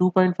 2.5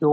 2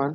1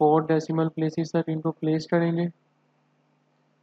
4 decimal places तक इनको place करेंगे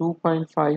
2.5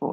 4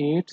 8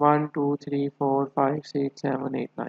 1 2 3 4 5 6 7 8 9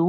2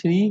3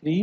3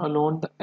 along the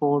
4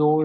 2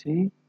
3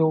2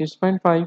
6.5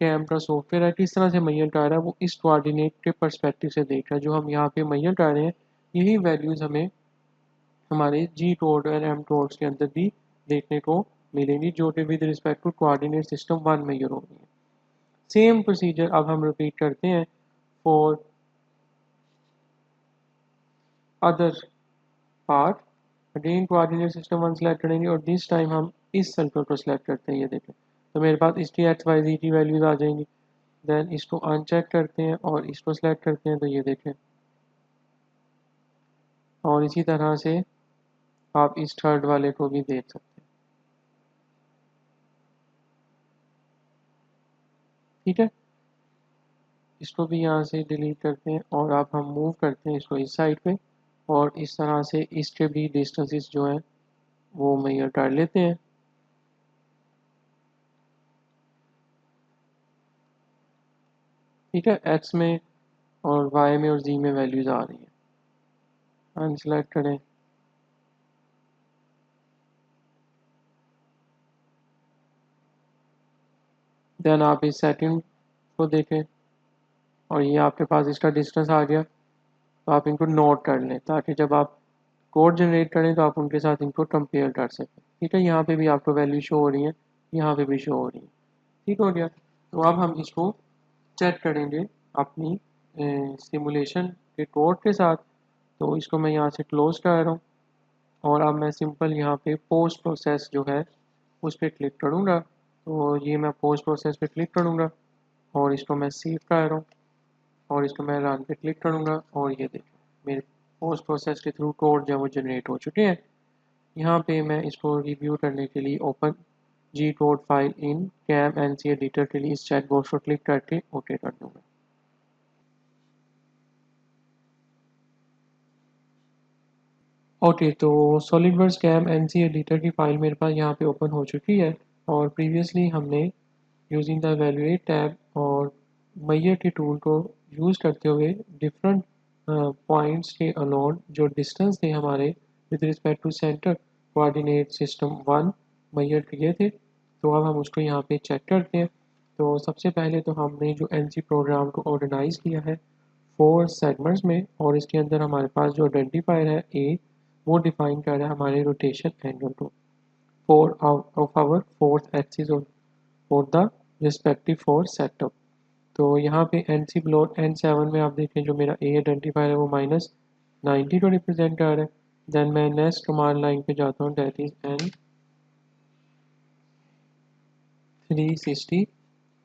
कैम का सॉफ्टवेयर है किस तरह से मैयर कर रहा है, वो इस कोऑर्डिनेट के पर्सपेक्टिव से देख रहा है। जो हम यहाँ पे मैयर कर रहे हैं यही वैल्यूज़ हमें हमारे जी टोड और एम टोड्स के अंदर भी देखने को मिलेंगी, जो कि with respect to coordinate system one मैयर होगी। सेम प्रोसीजर अब हम रिपीट करते हैं for other part. Again coordinate system one select करेंगे और दिस टाइम हम इस सर्कल को सिलेक्ट करते हैं। ये देखें तो मेरे पास इसकी एक्स वाई जी की वैल्यूज आ जाएंगी। देन इसको अनचेक करते हैं और इसको सिलेक्ट करते हैं तो ये देखें, और इसी तरह से आप इस थर्ड वाले को भी देख सकते हैं। ठीक है, इसको भी यहाँ से डिलीट करते हैं और अब हम मूव करते हैं इसको इस साइड पे, और इस तरह से इसके भी डिस्टेंसेस जो हैं वो मेजर कर लेते हैं। ठीक है, एक्स में और वाई में और जी में वैल्यूज आ रही हैं। अनसेलेक्ट करें, देन आप इस सेटिंग को देखें और ये आपके पास इसका डिस्टेंस आ गया। तो आप इनको नोट कर लें ताकि जब आप कोड जनरेट करें तो आप उनके साथ इनको कंपेयर कर सकें। ठीक है, यहाँ पे भी आपको वैल्यू शो हो रही है, यहाँ पे भी शो हो रही है। ठीक हो गया। तो अब हम इसको चेक करेंगे अपनी सिमुलेशन के कोड के साथ। तो इसको मैं यहाँ से क्लोज कर रहा हूँ और अब मैं सिंपल यहाँ पे पोस्ट प्रोसेस जो है उस पर क्लिक करूँगा। तो ये मैं पोस्ट प्रोसेस पे क्लिक करूँगा और इसको मैं सेव कर रहा हूँ और इसको मैं रन पे क्लिक करूँगा और ये देखिए मेरे पोस्ट प्रोसेस के थ्रू कोड जो है वो जनरेट हो चुके हैं। यहाँ पे मैं इसको रिव्यू करने के लिए open G code file in CAM N C editor के लिए इस चेक बॉक्स को क्लिक करके ओके कर दूँगा। ओके, तो SolidWorks CAM N C editor की फ़ाइल मेरे पास यहाँ पे ओपन हो चुकी है और प्रीवियसली हमने यूजिंग द एवेलुएट टैब और मैयर के टूल को यूज़ करते हुए डिफरेंट पॉइंट्स के अलोन जो डिस्टेंस थे हमारे with respect to centre coordinate system one मैयर किए थे। तो अब हम उसको यहाँ पे चेक करते हैं। तो सबसे पहले तो हमने जो एन सी प्रोग्राम को ऑर्गेनाइज किया है 4 सेगमेंट्स में, और इसके अंदर हमारे पास जो आइडेंटिफायर है ए वो डिफाइन कर रहा है हमारे रोटेशन एंगल को four of our fourth axis for the respective four setup. तो यहाँ पे N C plot N seven में आप देखें जो मेरा ए आइडेंटिफायर है वो -90 को रिप्रेजेंट कर रहा है। देन मैं नेक्स्ट कमांड लाइन पे जाता हूँ, दैट इज एन 360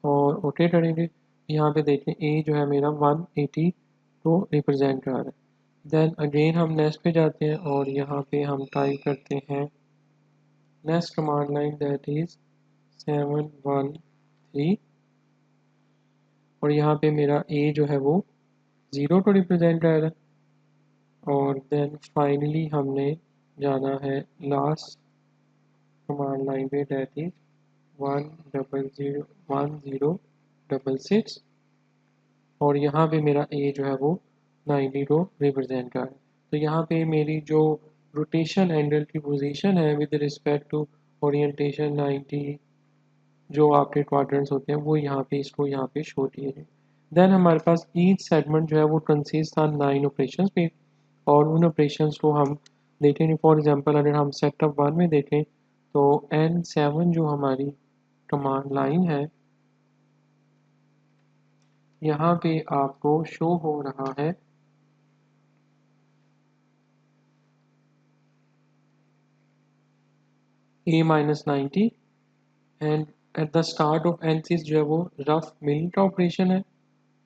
और ओके करेंगे। यहाँ पे देखें ए जो है मेरा 180 को रिप्रेजेंट कर रहा है। देन अगेन हम नेक्स्ट पे जाते हैं और यहाँ पे हम टाइप करते हैं next command line that is 713 और यहाँ पे मेरा ए जो है वो 0 को रिप्रेजेंट कर रहा है। और देन फाइनली हमने जाना है लास्ट कमांड लाइन पे दैट इज 1006 और यहाँ पे मेरा ए जो है वो 90 को रिप्रेजेंट कर रहा है। तो यहाँ पे मेरी जो रोटेशन एंगल की पोजीशन है विद रिस्पेक्ट टू ओरिएंटेशन 90 जो आपके क्वाड्रेंट्स होते हैं वो यहाँ पे इसको यहाँ पे शो किए हैं। देन हमारे पास ईच सेगमेंट जो है वो कंसिस्ट था 9 ऑपरेशंस पे, और उन ऑपरेशंस को हम देखेंगे। फॉर एग्जांपल अगर हम सेटअप वन में देखें तो N7 जो हमारी कमांड लाइन है यहाँ पे आपको शो हो रहा है A-90 and at the start of N6 जो है वो रफ मिल का ऑपरेशन है।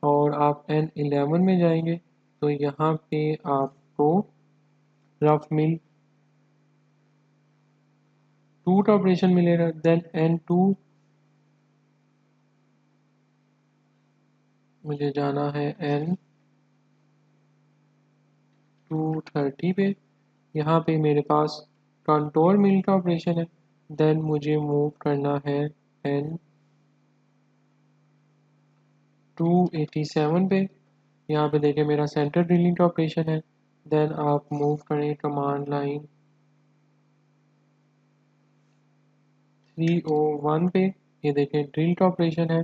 और आप N11 में जाएंगे तो यहाँ पे आपको रफ मिल 2 का ऑपरेशन मिलेगा। देन N2 मुझे जाना है N230 पे, यहाँ पे मेरे पास कंट्रोल मिल का ऑपरेशन है। देन मुझे मूव करना है N287 पे, यहाँ पे देखें मेरा सेंटर ड्रिलिंग का ऑपरेशन है। देन आप मूव करें कमांड लाइन 301 पे, ये देखें ड्रिल का ऑपरेशन है।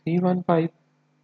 315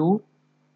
2.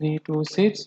326.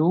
2.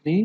3.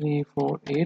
348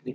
3.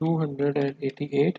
288.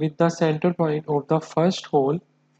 with the center point of the first hole.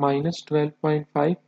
-12.5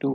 2.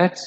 x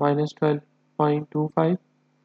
-12.25